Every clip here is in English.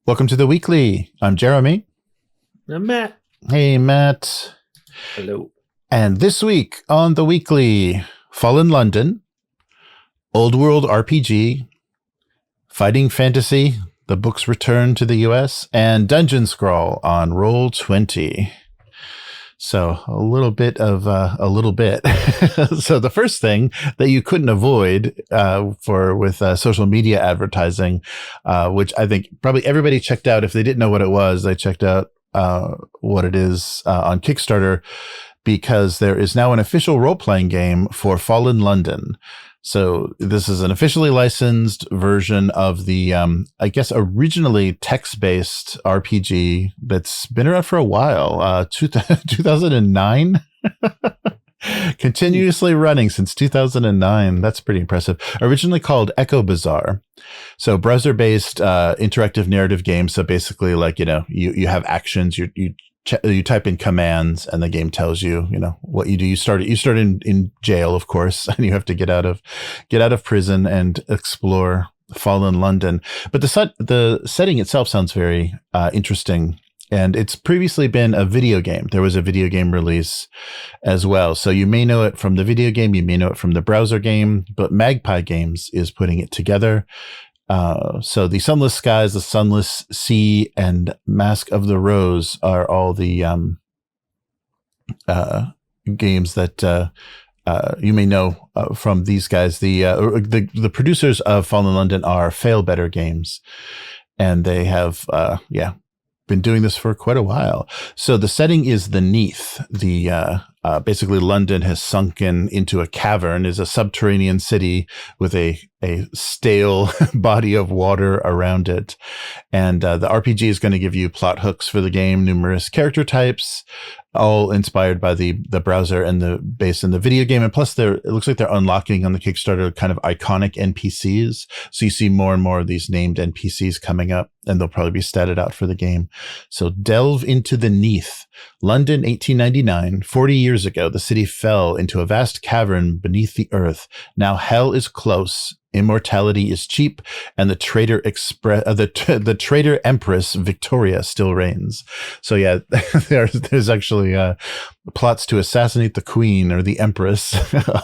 Welcome to the weekly. I'm Jeremy. I'm Matt. Hey, Matt. Hello. And this week on the weekly, Fallen London, Old World RPG, Fighting Fantasy, the books return to the US, and Dungeon Scrawl on Roll20. So a little bit of a little bit. So the first thing that you couldn't avoid with social media advertising, which I think probably everybody checked out. If they didn't know what it was, they checked out what it is on Kickstarter, because there is now an official role-playing game for Fallen London. So this is an officially licensed version of the, I guess, originally text-based RPG that's been around for a while, 2009, continuously running since 2009. That's pretty impressive. Originally called Echo Bazaar. So browser-based interactive narrative game. So basically, like, you have actions, you type in commands and the game tells you, what you do. You start in jail, of course, and you have to get out of prison and explore Fallen London. But the setting itself sounds very interesting. And it's previously been a video game. There was a video game release as well. So you may know it from the video game. You may know it from the browser game, but Magpie Games is putting it together. So the Sunless Skies, the Sunless Sea, and Mask of the Rose are all the games that you may know from these guys. The producers of Fallen London are Fail Better Games, and they have been doing this for quite a while. So the setting is the Neath. Basically London has sunken into a cavern, is a subterranean city with a stale body of water around it. And the RPG is going to give you plot hooks for the game, numerous character types, all inspired by the browser and the base in the video game. And plus it looks like they're unlocking on the Kickstarter kind of iconic NPCs. So you see more and more of these named NPCs coming up, and they'll probably be statted out for the game. So delve into the Neath. London, 1899, 40 years ago, the city fell into a vast cavern beneath the earth. Now hell is close. Immortality is cheap, and the traitor Empress Victoria still reigns. So yeah, there's actually plots to assassinate the Queen or the Empress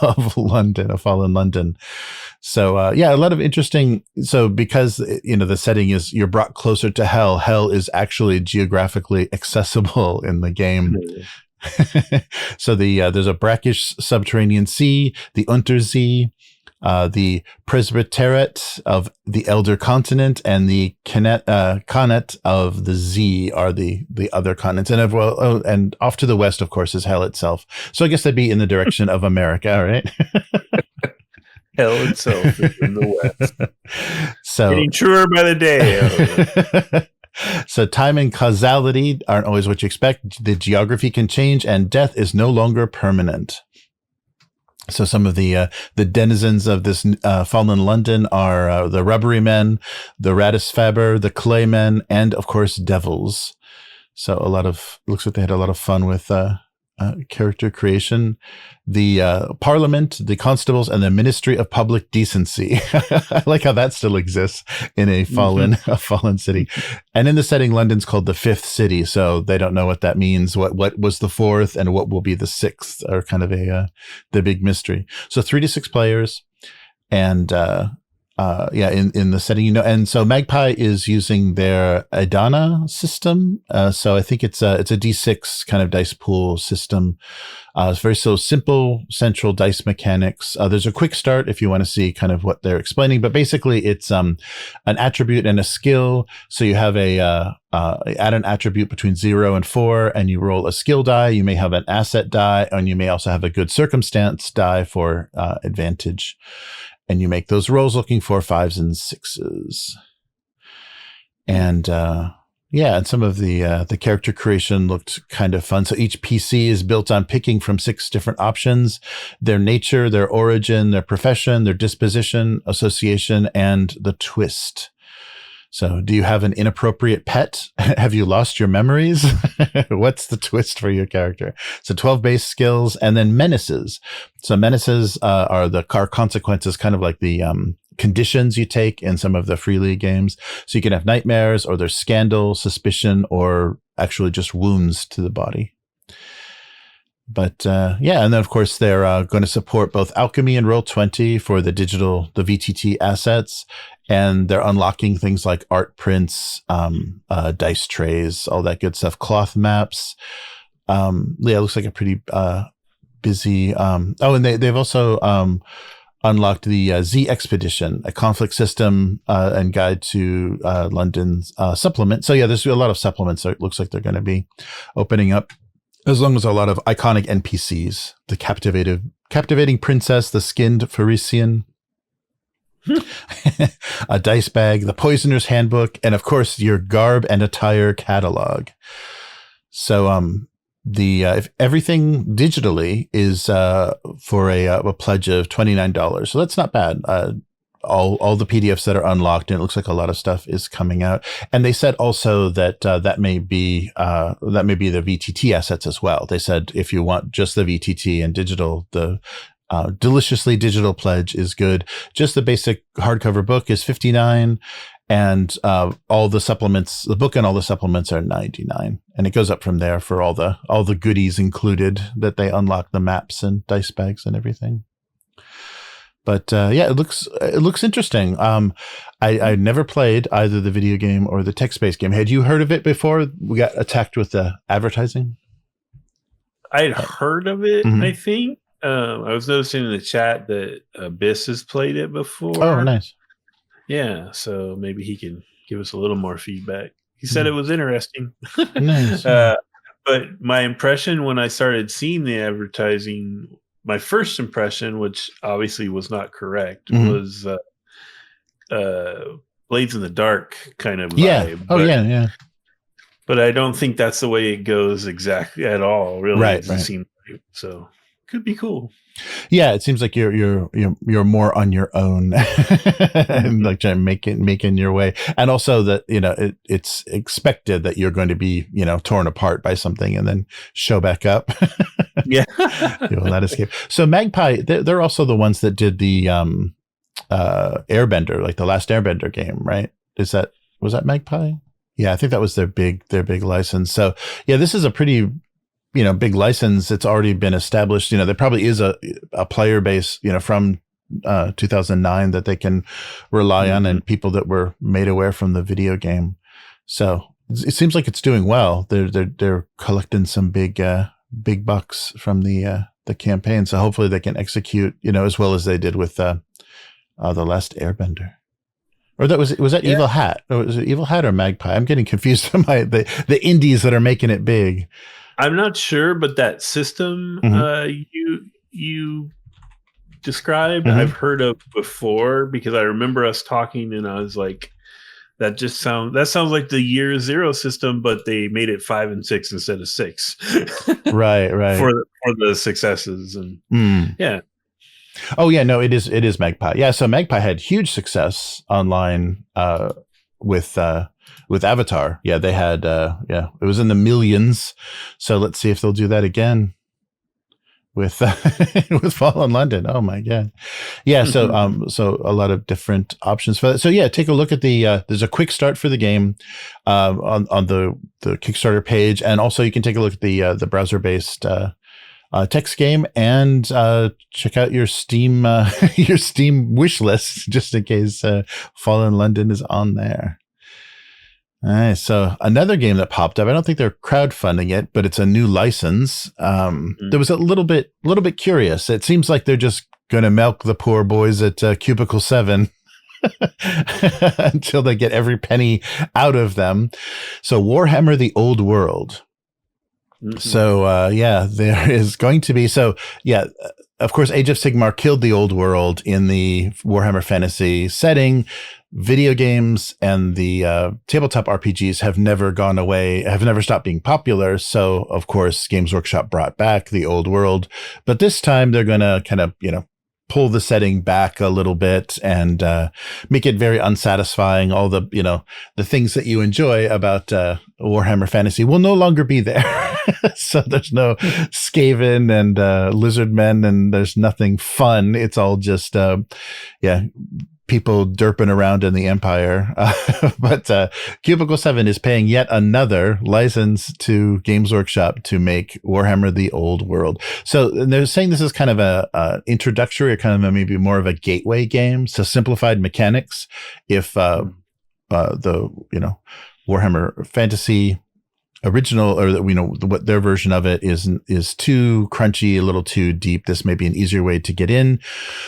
of London, of Fallen London. So a lot of interesting. So because the setting is you're brought closer to hell. Hell is actually geographically accessible in the game. So there's a brackish subterranean sea, the Untersee. The Presbyteriate of the Elder Continent, and the Connaught of the Z are the other continents. And and off to the west, of course, is hell itself. So I guess that'd be in the direction of America, right? Hell itself is in the west. So getting truer by the day. So time and causality aren't always what you expect. The geography can change, and death is no longer permanent. So some of the denizens of this Fallen London are the Rubbery Men, the Ratisfaber, the Clay Men, and of course devils. So looks like they had a lot of fun with character creation. The Parliament, the Constables, and the Ministry of Public Decency. I like how that still exists in a fallen city. And in the setting, London's called the Fifth City, so they don't know what that means. What was the fourth, and what will be the sixth are kind of the big mystery. So 3 to 6 players, and in the setting, and so Magpie is using their Adana system. So I think it's a D6 kind of dice pool system. It's very simple central dice mechanics. There's a quick start if you want to see kind of what they're explaining, but basically it's an attribute and a skill. So you have add an attribute between 0 and 4, and you roll a skill die. You may have an asset die, and you may also have a good circumstance die for advantage. And you make those rolls looking for 5s and 6s. And and some of the character creation looked kind of fun. So each PC is built on picking from 6 different options: their nature, their origin, their profession, their disposition, association, and the twist. So do you have an inappropriate pet? Have you lost your memories? What's the twist for your character? So 12 base skills, and then menaces. So menaces are the car consequences, kind of like the conditions you take in some of the Free League games. So you can have nightmares, or there's scandal, suspicion, or actually just wounds to the body. But and then of course they're going to support both Alchemy and Roll20 for the VTT assets, and they're unlocking things like art prints, dice trays, all that good stuff, cloth maps. It looks like a pretty busy. And they've also unlocked the Z Expedition, a conflict system and guide to London's supplement. So yeah, there's a lot of supplements. So it looks like they're going to be opening up, as long as a lot of iconic NPCs, the captivating princess, the skinned Pharisee, a dice bag, the poisoner's handbook, and of course your garb and attire catalog. So if everything digitally is for a pledge of $29, so that's not bad. All the PDFs that are unlocked, and it looks like a lot of stuff is coming out. And they said also that that may be the VTT assets as well. They said if you want just the VTT and digital, the deliciously digital pledge is good. Just the basic hardcover book is $59, and all the supplements, the book and all the supplements are $99, and it goes up from there for all the goodies included that they unlock, the maps and dice bags and everything. But it looks interesting. I never played either the video game or the text-based game. Had you heard of it before we got attacked with the advertising? I'd heard of it, I think. I was noticing in the chat that Abyss has played it before. Oh, nice. Yeah, so maybe he can give us a little more feedback. He said it was interesting. Nice. But my impression when I started seeing the advertising, my first impression, which obviously was not correct, was Blades in the Dark kind of vibe. Yeah. Yeah. But I don't think that's the way it goes exactly at all. Really, right. Seem like, so could be cool. Yeah, it seems like you're more on your own, and like trying to making your way, and also that it's expected that you're going to be torn apart by something and then show back up. Yeah, you will not escape. So Magpie, they're also the ones that did the Airbender, like the last Airbender game, right? Was that Magpie? Yeah, I think that was their big license. So yeah, this is a pretty big license. It's already been established. There probably is a player base, from 2009 that they can rely on, and people that were made aware from the video game. So it seems like it's doing well. They're collecting some big bucks from the campaign. So hopefully they can execute, as well as they did with the last Airbender. Or was that Evil Hat? Or was it Evil Hat or Magpie? I'm getting confused on the indies that are making it big. I'm not sure, but that system you described, I've heard of before, because I remember us talking, and I was like, that sounds like the Year Zero system, but they made it 5 and 6 instead of 6. Right. for the successes, and yeah. Oh yeah, no, it is Magpie. Yeah, so Magpie had huge success online with Avatar. Yeah, they had it was in the millions. So let's see if they'll do that again with with Fallen London. Oh my god. Yeah, so so a lot of different options for that. So yeah, take a look at the there's a quick start for the game on the Kickstarter page, and also you can take a look at the browser-based text game, and check out your Steam wish list just in case Fallen London is on there. All right, so another game that popped up. I don't think they're crowdfunding it, but it's a new license. There was a little bit curious. It seems like they're just going to milk the poor boys at Cubicle 7 until they get every penny out of them. So Warhammer: The Old World. So there is going to be. So yeah, of course, Age of Sigmar killed the old world in the Warhammer Fantasy setting. Video games and the tabletop RPGs have never gone away, have never stopped being popular. So, of course, Games Workshop brought back the old world. But this time they're going to kind of, pull the setting back a little bit and make it very unsatisfying. All the, the things that you enjoy about Warhammer Fantasy will no longer be there. So there's no Skaven and lizard men, and there's nothing fun. It's all just, people derping around in the Empire. But Cubicle 7 is paying yet another license to Games Workshop to make Warhammer the Old World. So they're saying this is kind of a introductory, or kind of maybe more of a gateway game. So simplified mechanics. If the Warhammer Fantasy original, or what their version of it is too crunchy, a little too deep, this may be an easier way to get in.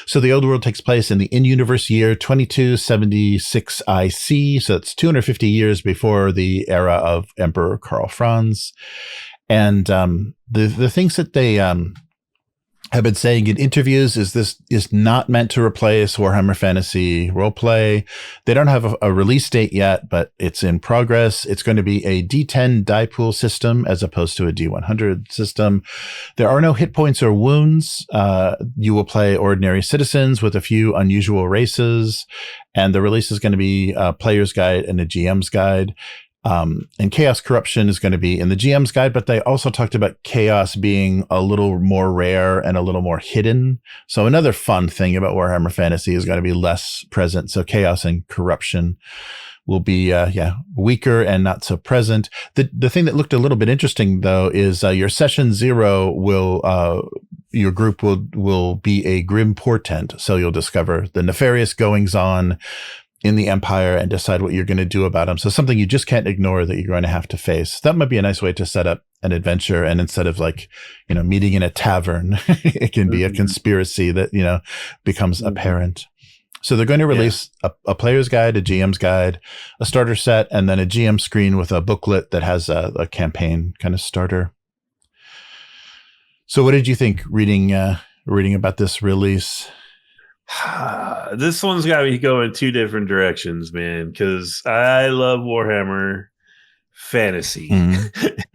So the Old World takes place in the in-universe year 2276 IC. So it's 250 years before the era of Emperor Karl-Franz. And the things that they have been saying in interviews is this is not meant to replace Warhammer Fantasy Roleplay. They don't have a release date yet, but it's in progress. It's going to be a D10 die pool system as opposed to a D100 system. There are no hit points or wounds. You will play ordinary citizens with a few unusual races, and the release is going to be a player's guide and a GM's guide. And chaos corruption is going to be in the GM's guide, but they also talked about chaos being a little more rare and a little more hidden. So another fun thing about Warhammer Fantasy is going to be less present. So chaos and corruption will be, weaker and not so present. The thing that looked a little bit interesting though is, your session 0 your group will be a grim portent. So you'll discover the nefarious goings on in the Empire and decide what you're going to do about them. So something you just can't ignore that you're going to have to face. That might be a nice way to set up an adventure. And instead of meeting in a tavern, it can be a conspiracy that, becomes apparent. So they're going to release a player's guide, a GM's guide, a starter set, and then a GM screen with a booklet that has a campaign kind of starter. So what did you think reading about this release? This one's got me going two different directions, man, because I love Warhammer Fantasy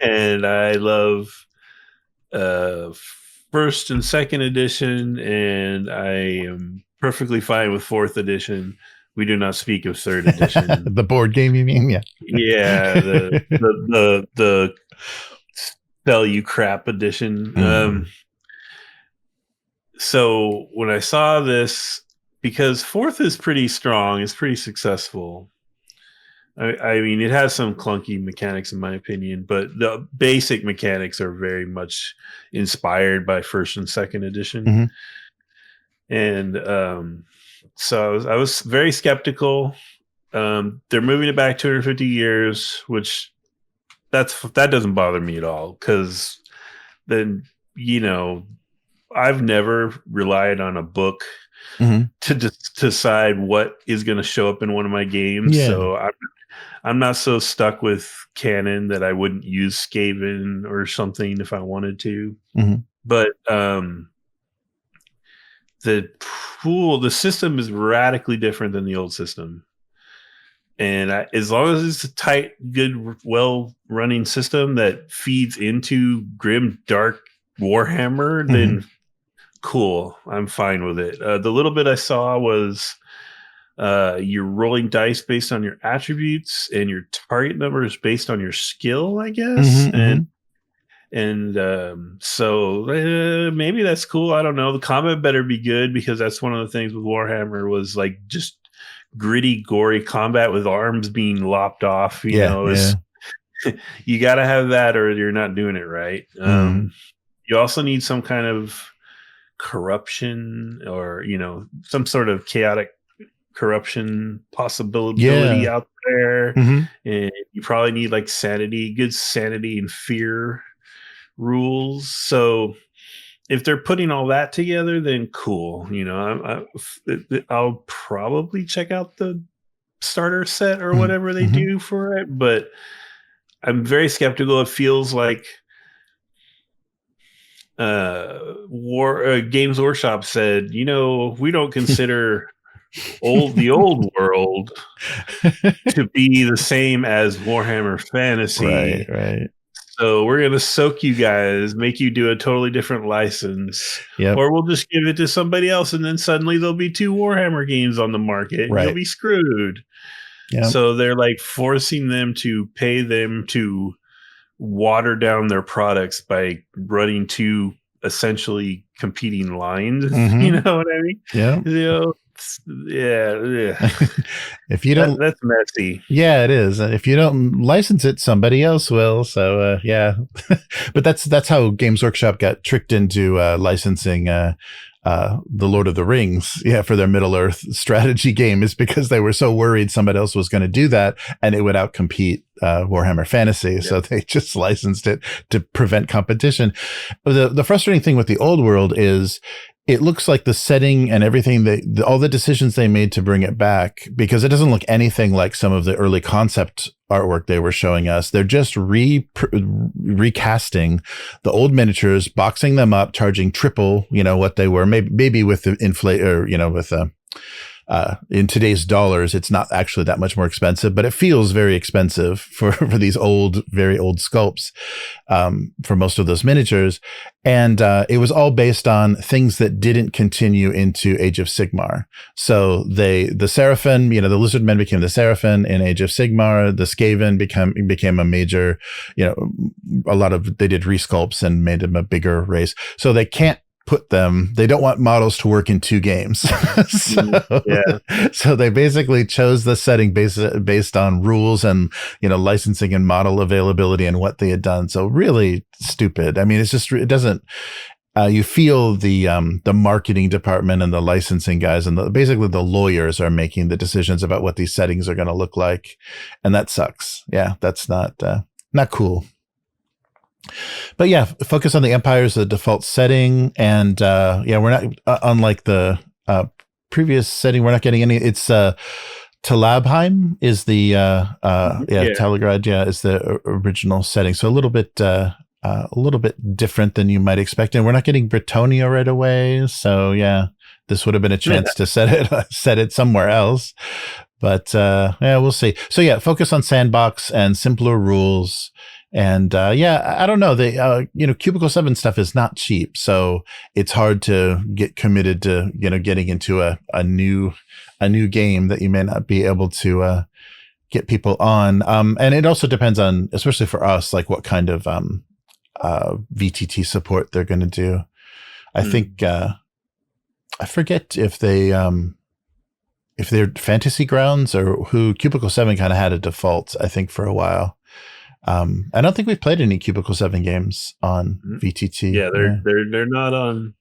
and I love first and second edition, and I am perfectly fine with fourth edition. We do not speak of third edition. The board game, you mean? Yeah, the sell you crap edition. So when I saw this, because fourth is pretty strong, it's pretty successful. I mean, it has some clunky mechanics in my opinion, but the basic mechanics are very much inspired by first and second edition. And so I was very skeptical. They're moving it back 250 years, which that doesn't bother me at all, because then, I've never relied on a book to decide what is going to show up in one of my games. Yeah. So I'm not so stuck with canon that I wouldn't use Skaven or something if I wanted to. But the system is radically different than the old system. And as long as it's a tight, good, well-running system that feeds into grim, dark Warhammer, then cool, I'm fine with it. The little bit I saw was you're rolling dice based on your attributes, and your target number is based on your skill, I guess. So maybe that's cool. I don't know. The combat better be good, because that's one of the things with Warhammer was like just gritty, gory combat with arms being lopped off. You got to have that, or you're not doing it right. You also need some kind of corruption, or some sort of chaotic corruption possibility out there. And you probably need like good sanity and fear rules. So if they're putting all that together, then cool. I'll probably check out the starter set or whatever they do for it, but I'm very skeptical. It feels like Games Workshop said, we don't consider the old world to be the same as Warhammer Fantasy. Right. So we're going to soak you guys, make you do a totally different license, or we'll just give it to somebody else, and then suddenly there'll be 2 Warhammer games on the market. Right. You'll be screwed. So they're like forcing them to pay them to water down their products by running 2 essentially competing lines. You know what I mean? If you don't, that's messy. Yeah, it is. And if you don't license it, somebody else will. So yeah, but that's how Games Workshop got tricked into licensing the Lord of the Rings, for their Middle Earth strategy game, is because they were so worried somebody else was going to do that and it would outcompete Warhammer Fantasy. Yep. So they just licensed it to prevent competition. The frustrating thing with the old world is it looks like the setting and everything, all the decisions they made to bring it back, because it doesn't look anything like some of the early concept artwork they were showing us. They're just recasting the old miniatures, boxing them up, charging triple, what they were, maybe with the inflate, or, with in today's dollars, it's not actually that much more expensive, but it feels very expensive for these very old sculpts, for most of those miniatures. And it was all based on things that didn't continue into Age of Sigmar. So the Seraphim, the lizard men became the Seraphim in Age of Sigmar. The Skaven became a major, they did resculpts and made them a bigger race. So they don't want models to work in 2 games. So they basically chose the setting based on rules and, licensing and model availability and what they had done. So really stupid. I mean, it doesn't, you feel the marketing department and the licensing guys and basically the lawyers are making the decisions about what these settings are going to look like. And that sucks. Yeah. That's not cool. But yeah, focus on the Empire as the default setting, and we're not unlike the previous setting. We're not getting any. It's Talabheim is the Taalagad is the original setting, so a little bit different than you might expect, and we're not getting Bretonnia right away. So yeah, this would have been a chance to set it somewhere else. But we'll see. So yeah, focus on sandbox and simpler rules. And I don't know. Cubicle 7 stuff is not cheap, so it's hard to get committed to getting into a new game that you may not be able to get people on. And it also depends on, especially for us, like what kind of VTT support they're going to do. I think I forget if they're Fantasy Grounds or who. Cubicle 7 kind of had a default, I think, for a while. I don't think we've played any Cubicle 7 games on VTT. Yeah, they're not on.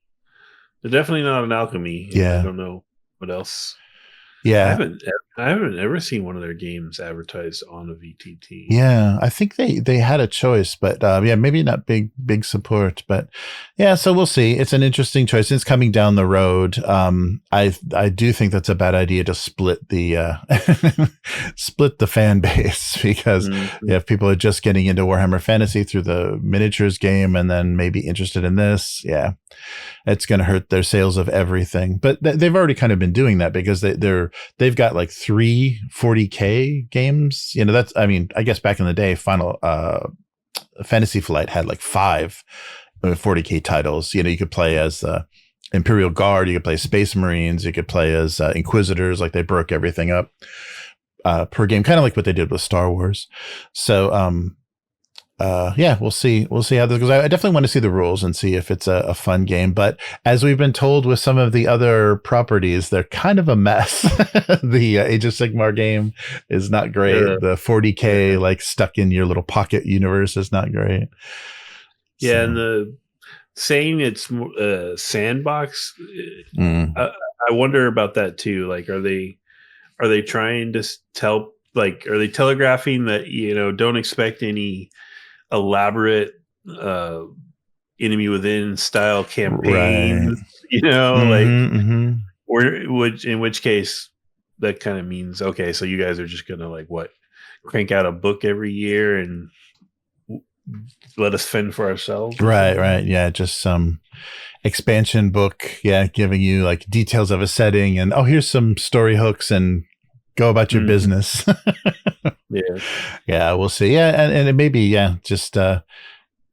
They're definitely not on Alchemy. Yeah, I don't know what else. Yeah, I haven't ever seen one of their games advertised on a VTT. Yeah, I think they had a choice, but maybe not big support, but yeah. So we'll see. It's an interesting choice. It's coming down the road. I do think that's a bad idea to split the split the fan base, because if people are just getting into Warhammer Fantasy through the miniatures game and then maybe interested in this, it's going to hurt their sales of everything. But they've already kind of been doing that, because they've got like 3 40K games. I guess back in the day, Final Fantasy Flight had like 5 40K titles. You could play as Imperial Guard, you could play Space Marines, you could play as Inquisitors. Like, they broke everything up per game, kind of like what they did with Star Wars. So we'll see how this goes. I definitely want to see the rules and see if it's a fun game. But as we've been told with some of the other properties, they're kind of a mess. The Age of Sigmar game is not great. Yeah. The 40K like stuck in your little pocket universe is not great. Yeah, and the saying it's sandbox. I wonder about that too. Like, are they trying to tell? Like, are they telegraphing that don't expect any elaborate enemy within style campaign, right. Or in which case that kind of means, okay, so you guys are just gonna crank out a book every year and let us fend for ourselves, right. Yeah, just some expansion book, giving you like details of a setting and here's some story hooks and go about your business. We'll see. And it may be just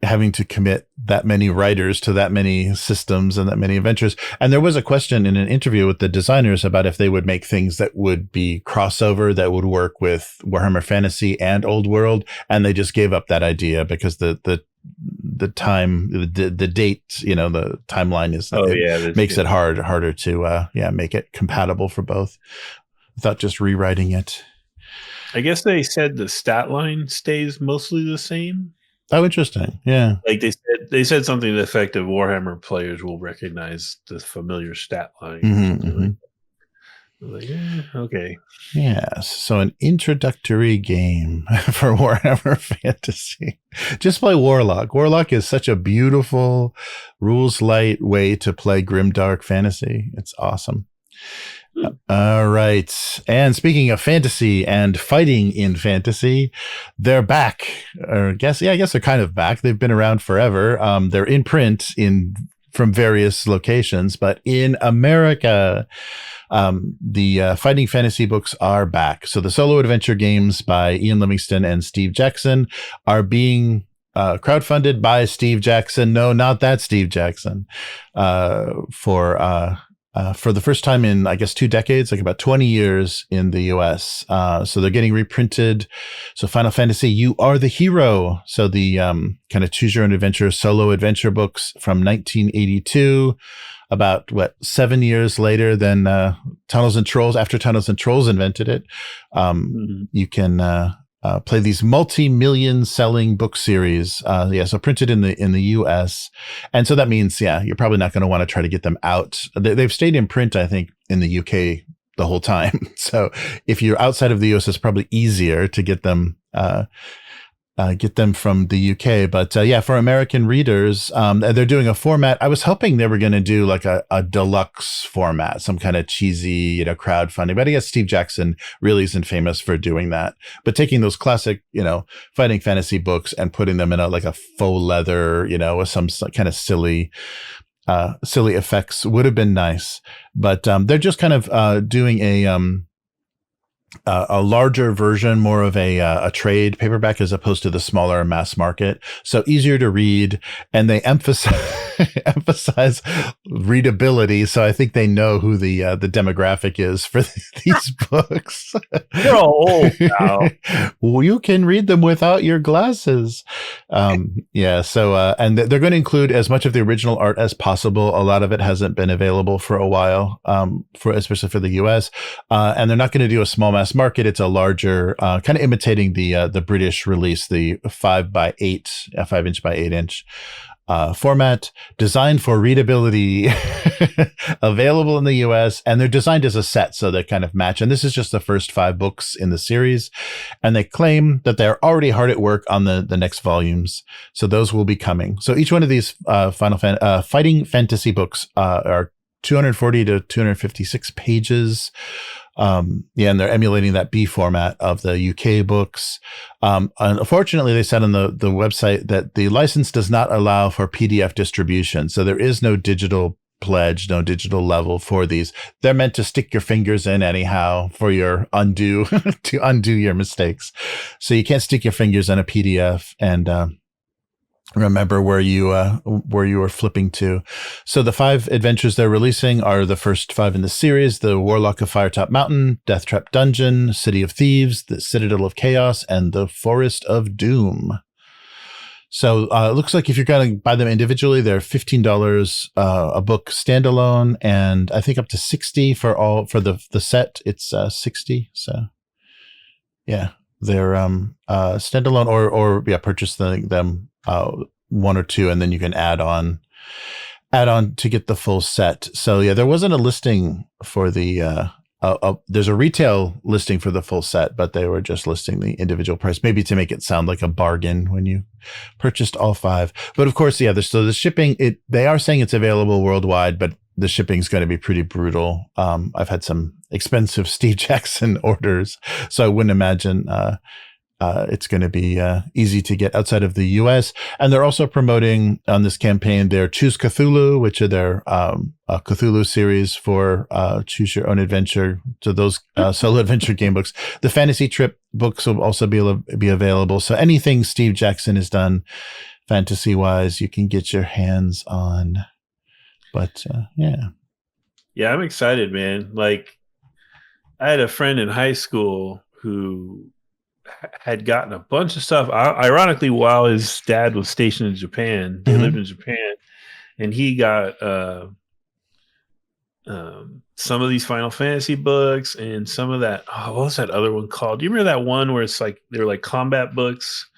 having to commit that many writers to that many systems and that many adventures. And there was a question in an interview with the designers about if they would make things that would be crossover, that would work with Warhammer Fantasy and Old World, and they just gave up that idea because the the time, the date, the timeline is makes it harder to make it compatible for both without just rewriting it. I guess they said the stat line stays mostly the same. Oh, interesting. Yeah. Like they said something to the effect of Warhammer players will recognize the familiar stat line. Like, okay. Yes. So an introductory game for Warhammer Fantasy. Just play Warlock. Warlock is such a beautiful, rules light way to play grimdark fantasy. It's awesome. All right. And speaking of fantasy and fighting in fantasy, they're back. I guess they're kind of back. They've been around forever. They're in print from various locations, but in America, the fighting fantasy books are back. So the solo adventure games by Ian Livingstone and Steve Jackson are being crowdfunded by Steve Jackson. No, not that Steve Jackson. For the first time in, I guess, 2 decades, like about 20 years in the US. So they're getting reprinted. So Final Fantasy, You Are the Hero. So the kind of choose your own adventure, solo adventure books from 1982, about 7 years later than Tunnels and Trolls, after Tunnels and Trolls invented it. You can play these multi-million selling book series. So printed in the US. And so that means, you're probably not going to want to try to get them out. They've stayed in print, I think, in the UK the whole time. So if you're outside of the US, it's probably easier to get them from the UK. But for American readers, they're doing a format. I was hoping they were going to do like a deluxe format, some kind of cheesy, crowdfunding. But I guess Steve Jackson really isn't famous for doing that. But taking those classic, fighting fantasy books and putting them in a faux leather, with some kind of silly effects would have been nice. But they're just kind of doing a larger version, more of a trade paperback as opposed to the smaller mass market. So easier to read, and they emphasize readability. So I think they know who the demographic is for these books. You're all old now. Well, you can read them without your glasses. So and they're going to include as much of the original art as possible. A lot of it hasn't been available for a while, especially for the US. And they're not going to do a small mass market. It's a larger, kind of imitating the British release, the 5 inch by 8 inch format, designed for readability, available in the US, and they're designed as a set, so they kind of match. And this is just the first 5 books in the series, and they claim that they're already hard at work on the next volumes, so those will be coming. So each one of these fighting fantasy books are 240 to 256 pages. And they're emulating that B format of the UK books. Unfortunately, they said on the website that the license does not allow for PDF distribution. So there is no digital pledge, no digital level for these. They're meant to stick your fingers in anyhow for your to undo your mistakes. So you can't stick your fingers in a PDF and remember where you were flipping to. So the 5 adventures they're releasing are the first 5 in the series: the Warlock of Firetop Mountain, Deathtrap Dungeon, City of Thieves, the Citadel of Chaos, and the Forest of Doom. So it looks like if you're going to buy them individually, they're $15 a book standalone, and I think up to $60 for the set. It's $60. So yeah, they're standalone or purchase them. 1 or 2, and then you can add on to get the full set. So there wasn't a listing for the there's a retail listing for the full set, but they were just listing the individual price, maybe to make it sound like a bargain when you purchased all 5. But of course, so the shipping, they are saying it's available worldwide, but the shipping is going to be pretty brutal. I've had some expensive Steve Jackson orders, so I wouldn't imagine it's going to be easy to get outside of the US. And they're also promoting on this campaign their Choose Cthulhu, which are their Cthulhu series for Choose Your Own Adventure. So those solo adventure game books. The Fantasy Trip books will also be available. So anything Steve Jackson has done fantasy-wise, you can get your hands on. But Yeah, I'm excited, man. Like, I had a friend in high school who had gotten a bunch of stuff. Ironically, while his dad was stationed in Japan, they lived in Japan, and he got some of these Final Fantasy books and some of that. Oh, what was that other one called? Do you remember that one where it's like they were like combat books,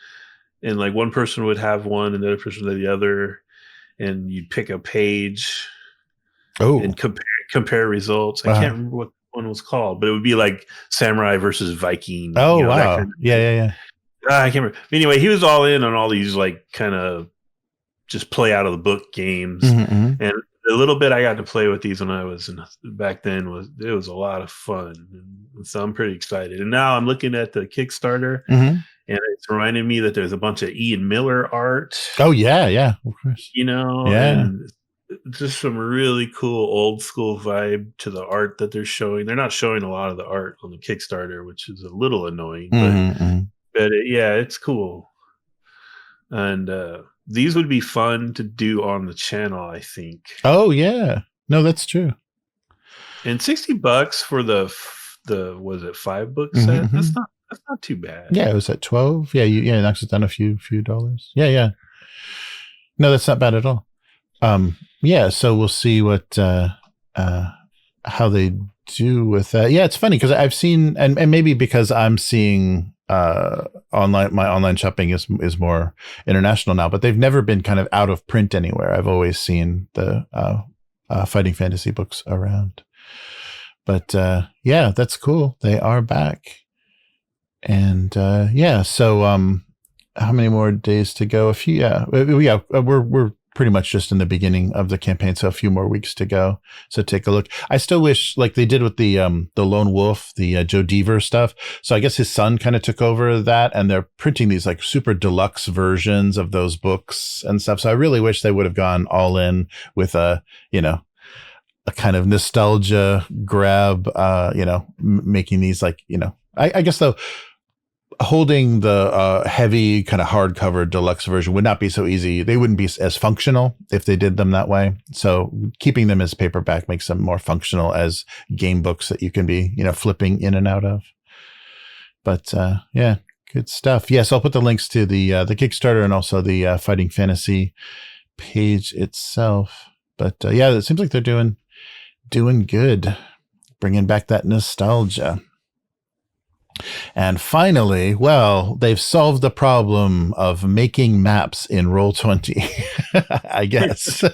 and like one person would have one and the other person would have the other, and you'd pick a page and compare results. I can't remember what one was called, but it would be like Samurai versus Viking. Oh, wow. That kind of yeah. I can't remember. Anyway, he was all in on all these like kind of just play out of the book games. And the little bit I got to play with these when I was back then it was a lot of fun. And so I'm pretty excited. And now I'm looking at the Kickstarter, and it's reminding me that there's a bunch of Ian Miller art. Oh yeah, of course. And just some really cool old school vibe to the art that they're showing. They're not showing a lot of the art on the Kickstarter, which is a little annoying, but it's cool. And these would be fun to do on the channel, I think. Oh yeah, no, that's true. And $60 for the was it 5 book set? That's not too bad. Yeah, it was at 12. Yeah, it knocks it down a few dollars. Yeah. No, that's not bad at all. So we'll see what how they do with that. Yeah, it's funny because I've seen and maybe because I'm seeing my online shopping is more international now, but they've never been kind of out of print anywhere. I've always seen the fighting fantasy books around. But that's cool. They are back. And so how many more days to go? A few, we're pretty much just in the beginning of the campaign, so a few more weeks to go. So take a look. I still wish, like they did with the Lone Wolf, the Joe Deaver stuff. So I guess his son kind of took over that, and they're printing these like super deluxe versions of those books and stuff. So I really wish they would have gone all in with a kind of nostalgia grab, making these like, I guess though, holding the heavy kind of hardcover deluxe version would not be so easy. They wouldn't be as functional if they did them that way. So keeping them as paperback makes them more functional as game books that you can be, flipping in and out of. But good stuff. Yes, I'll put the links to the Kickstarter and also the Fighting Fantasy page itself. But it seems like they're doing good, bringing back that nostalgia. And finally, they've solved the problem of making maps in Roll20, I guess. So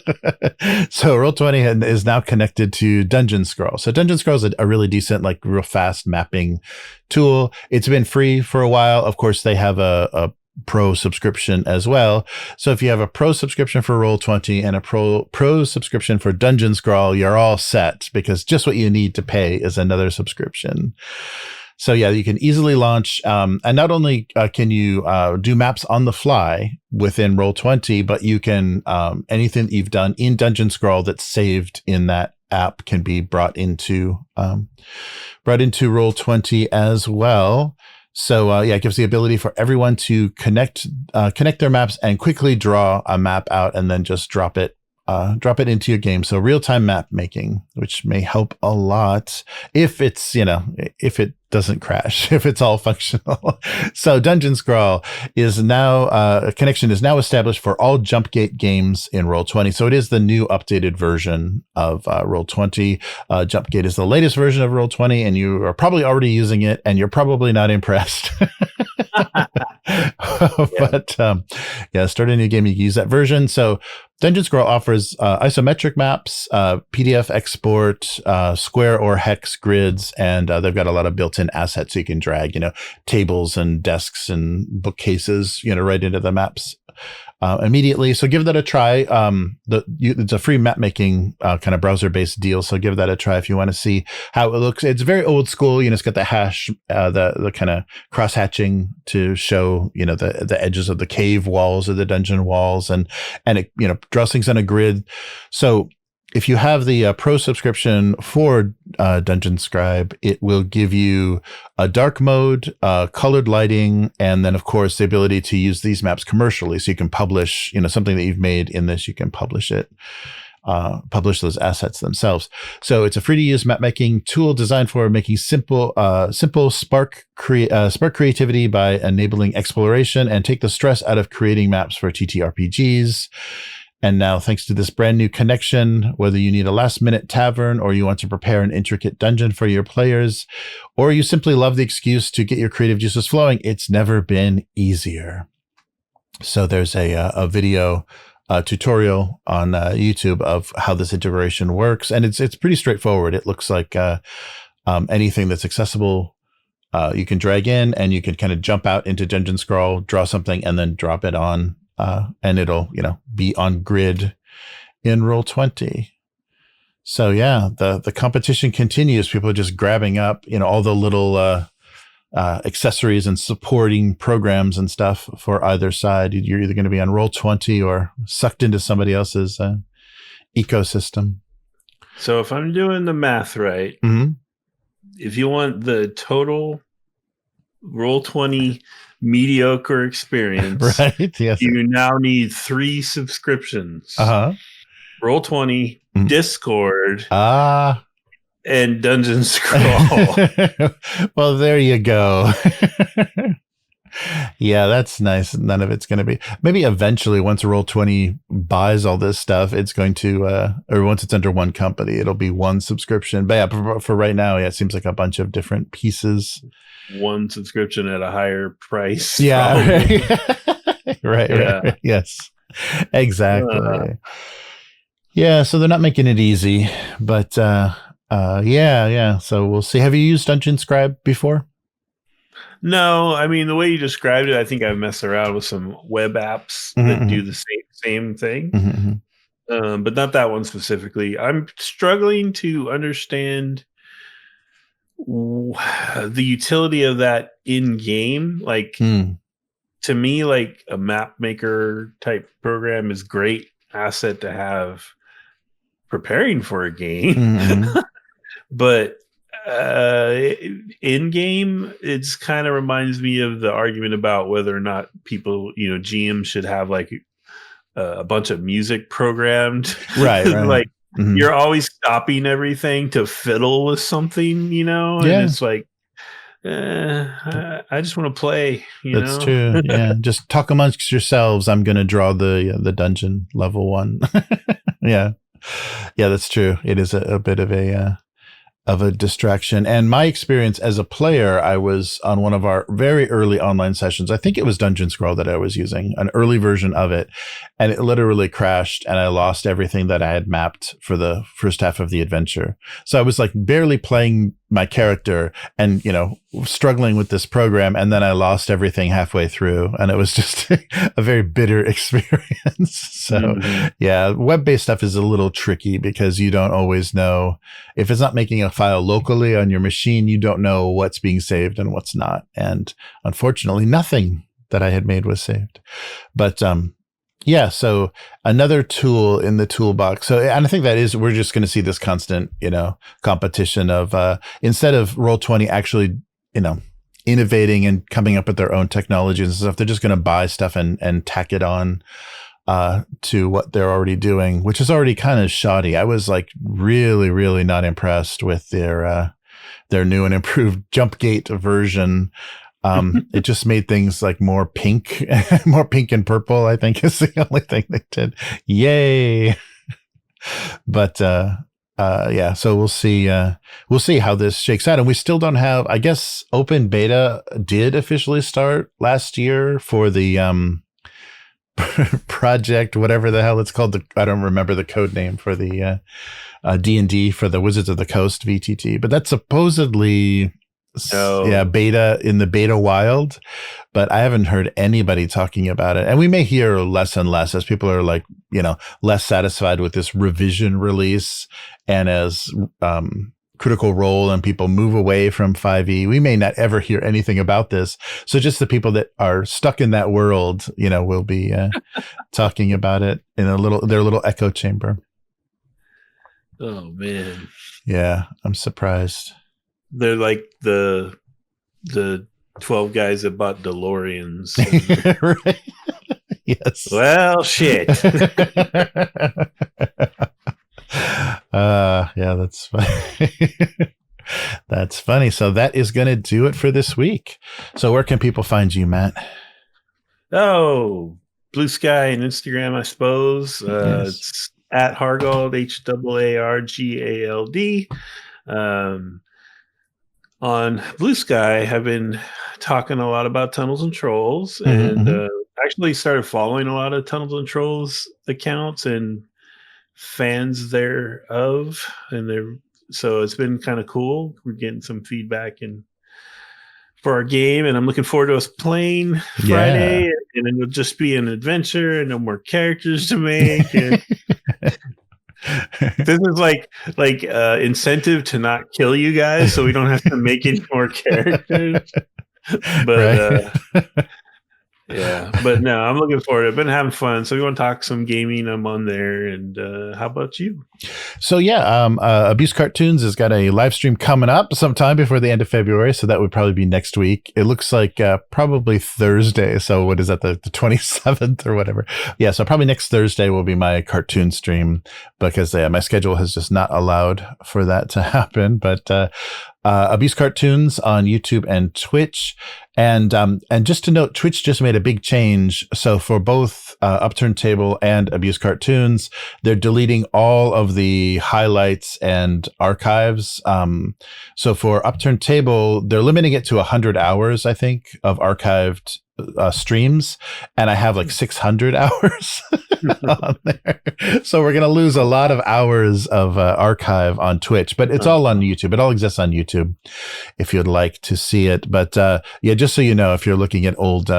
Roll20 is now connected to Dungeon Scrawl. So Dungeon Scrawl is a really decent, like real fast mapping tool. It's been free for a while. Of course, they have a pro subscription as well. So if you have a pro subscription for Roll20 and a pro subscription for Dungeon Scrawl, you're all set, because just what you need to pay is another subscription. So you can easily launch, and not only can you do maps on the fly within Roll20, but you can anything that you've done in Dungeon Scrawl that's saved in that app can be brought into Roll20 as well. So it gives the ability for everyone to connect their maps and quickly draw a map out and then just drop it into your game. So real-time map making, which may help a lot if it's, if it doesn't crash, if it's all functional. So Dungeon Scrawl is now, a connection is now established for all Jumpgate games in Roll20. So it is the new updated version of Roll20. Jumpgate is the latest version of Roll20, and you are probably already using it, and you're probably not impressed. But start a new game, you can use that version. So Dungeon Scrawl offers isometric maps, PDF export, square or hex grids, and they've got a lot of built-in assets so you can drag, tables and desks and bookcases, right into the maps immediately. So give that a try. It's a free map making kind of browser-based deal. So give that a try if you want to see how it looks. It's very old school. It's got the hash, the kind of cross hatching to show, the edges of the cave walls or the dungeon walls, and it, draws things on a grid. So if you have the pro subscription for Dungeon Scribe, it will give you a dark mode, colored lighting, and then, of course, the ability to use these maps commercially. So you can publish, something that you've made in this, you can publish it publish those assets themselves. So it's a free to use map making tool designed for making simple spark creativity by enabling exploration and take the stress out of creating maps for TTRPGs. And now, thanks to this brand new connection, whether you need a last minute tavern or you want to prepare an intricate dungeon for your players, or you simply love the excuse to get your creative juices flowing, it's never been easier. So there's a video tutorial on YouTube of how this integration works. And it's pretty straightforward. It looks like anything that's accessible, you can drag in and you can kind of jump out into Dungeon Scrawl, draw something, and then drop it on. And it'll, be on grid in Roll20. So yeah, the competition continues. People are just grabbing up, all the little accessories and supporting programs and stuff for either side. You're either going to be on Roll20 or sucked into somebody else's ecosystem. So if I'm doing the math right, if you want the total Roll20 mediocre experience, right? Yes. You now need 3 subscriptions. Roll20, Discord, and Dungeon Scroll. Well, there you go. Yeah, that's nice. None of it's going to be. Maybe eventually, once Roll20 buys all this stuff, it's going to, or once it's under one company, it'll be one subscription. But yeah, for right now, yeah, it seems like a bunch of different pieces. One subscription at a higher price. Yeah. Right. Yes, exactly. Yeah. So they're not making it easy, but yeah. So we'll see. Have you used Dungeon Scribe before? No, I mean, the way you described it, I think I've messed around with some web apps that do the same thing, but not that one specifically. I'm struggling to understand the utility of that in game. Like, to me, like a map maker type program is great asset to have preparing for a game, but in game, it's kind of reminds me of the argument about whether or not people, GM should have like a bunch of music programmed, right. Like you're always stopping everything to fiddle with something, and it's like, I just want to play. That's true. Yeah, just talk amongst yourselves. I'm going to draw the dungeon level 1. Yeah, that's true. It is a bit of a distraction. And my experience as a player, I was on one of our very early online sessions. I think it was Dungeon Scroll that I was using, an early version of it. And it literally crashed and I lost everything that I had mapped for the first half of the adventure. So I was like barely playing my character and, struggling with this program. And then I lost everything halfway through and it was just a very bitter experience. So yeah, web-based stuff is a little tricky because you don't always know if it's not making a file locally on your machine, you don't know what's being saved and what's not. And unfortunately, nothing that I had made was saved. But, yeah, so another tool in the toolbox. So, and I think we're just going to see this constant, competition of, instead of Roll20 actually, innovating and coming up with their own technologies and stuff, they're just going to buy stuff and tack it on, to what they're already doing, which is already kind of shoddy. I was like really, really not impressed with their new and improved jump gate version. It just made things like more pink and purple, I think is the only thing they did. Yay. But, yeah, so we'll see how this shakes out. And we still don't have, I guess open beta did officially start last year for the, project, whatever the hell it's called. I don't remember the code name for the, D&D for the Wizards of the Coast VTT, but that's supposedly, beta in the beta wild, but I haven't heard anybody talking about it. And we may hear less and less as people are like, less satisfied with this revision release. And as, Critical Role and people move away from 5e, we may not ever hear anything about this. So just the people that are stuck in that world, will be, talking about it in their little echo chamber. Oh man. Yeah. I'm surprised. They're like the 12 guys that bought DeLoreans. Right. Yes. Well, shit. Yeah, that's funny. That's funny. So that is going to do it for this week. So where can people find you, Matt? Oh, Blue Sky and Instagram, I suppose. Yes. It's at Hargald, HAARGALD. On Blue Sky, I've been talking a lot about Tunnels and Trolls, and actually started following a lot of Tunnels and Trolls accounts and fans thereof, and so it's been kind of cool. We're getting some feedback for our game, and I'm looking forward to us playing Friday, and it'll just be an adventure and no more characters to make. This is like incentive to not kill you guys, so we don't have to make any more characters. But yeah, but no, I'm looking forward. I've been having fun. So we want to talk some gaming. I'm on there. And how about you? So yeah, Abuse Cartoons has got a live stream coming up sometime before the end of February. So that would probably be next week. It looks like probably Thursday. So what is that, the 27th or whatever? Yeah, so probably next Thursday will be my cartoon stream, because my schedule has just not allowed for that to happen. But Abuse Cartoons on YouTube and Twitch. And just to note, Twitch just made a big change. So for both Upturned Table and Abuse Cartoons, they're deleting all of the highlights and archives. So for Upturned Table, they're limiting it to 100 hours, I think, of archived streams, and I have like 600 hours on there. So we're going to lose a lot of hours of archive on Twitch, but it's all on YouTube. It all exists on YouTube if you'd like to see it. But yeah, just so you know, if you're looking at old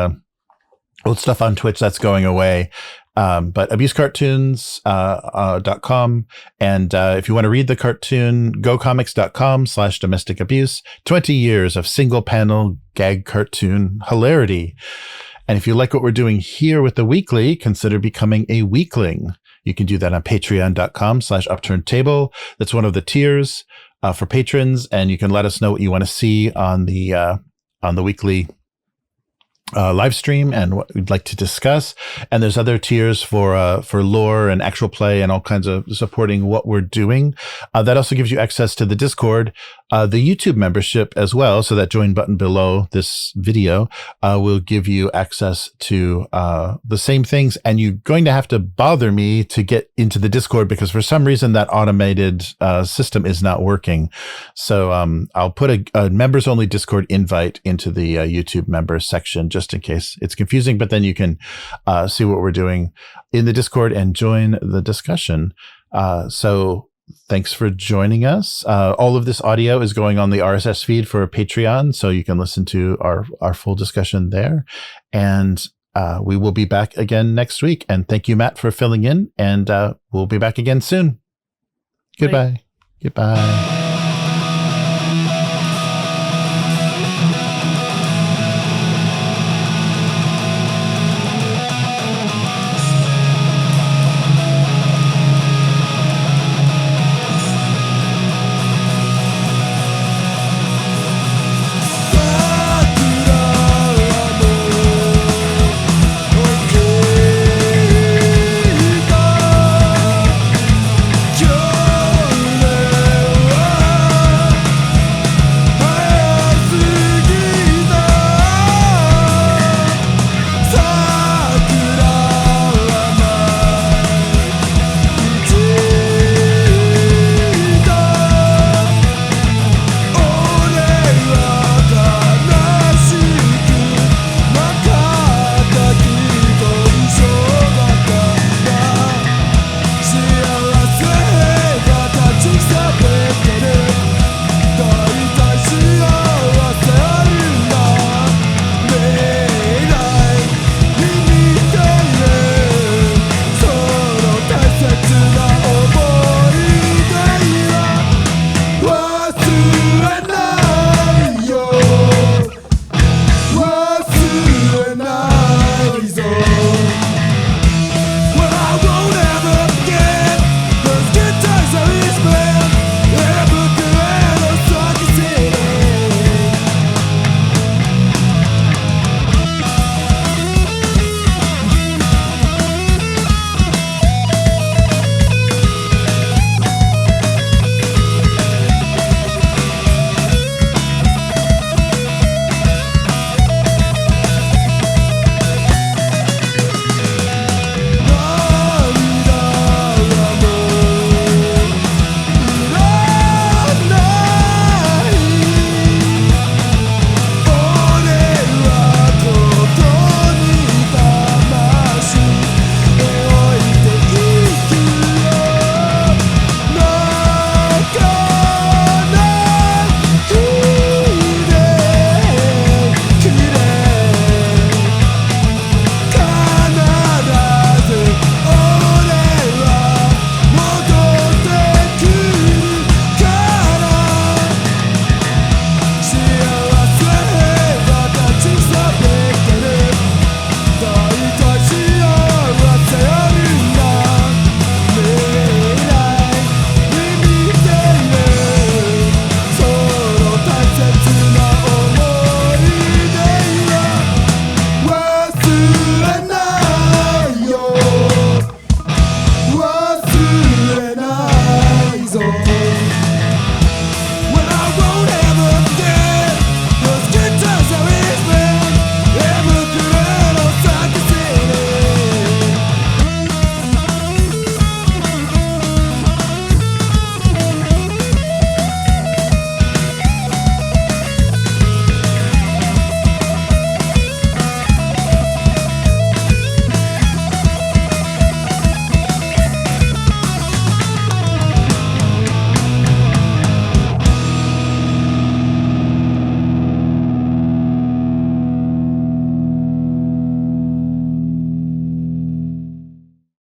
stuff on Twitch, that's going away. But abusecartoons.com. And if you want to read the cartoon, gocomics.com/domestic abuse, 20 years of single panel gag cartoon hilarity. And if you like what we're doing here with the weekly, consider becoming a weekling. You can do that on patreon.com/upturnedtable. That's one of the tiers for patrons. And you can let us know what you want to see on the weekly live stream and what we'd like to discuss. And there's other tiers for lore and actual play and all kinds of supporting what we're doing. That also gives you access to the Discord, the YouTube membership as well. So that join button below this video will give you access to the same things. And you're going to have to bother me to get into the Discord, because for some reason that automated system is not working. So I'll put a members only Discord invite into the YouTube members section, just in case it's confusing, but then you can see what we're doing in the Discord and join the discussion. So thanks for joining us. All of this audio is going on the RSS feed for Patreon, so you can listen to our full discussion there. And we will be back again next week. And thank you, Matt, for filling in. And we'll be back again soon. Goodbye. Goodbye.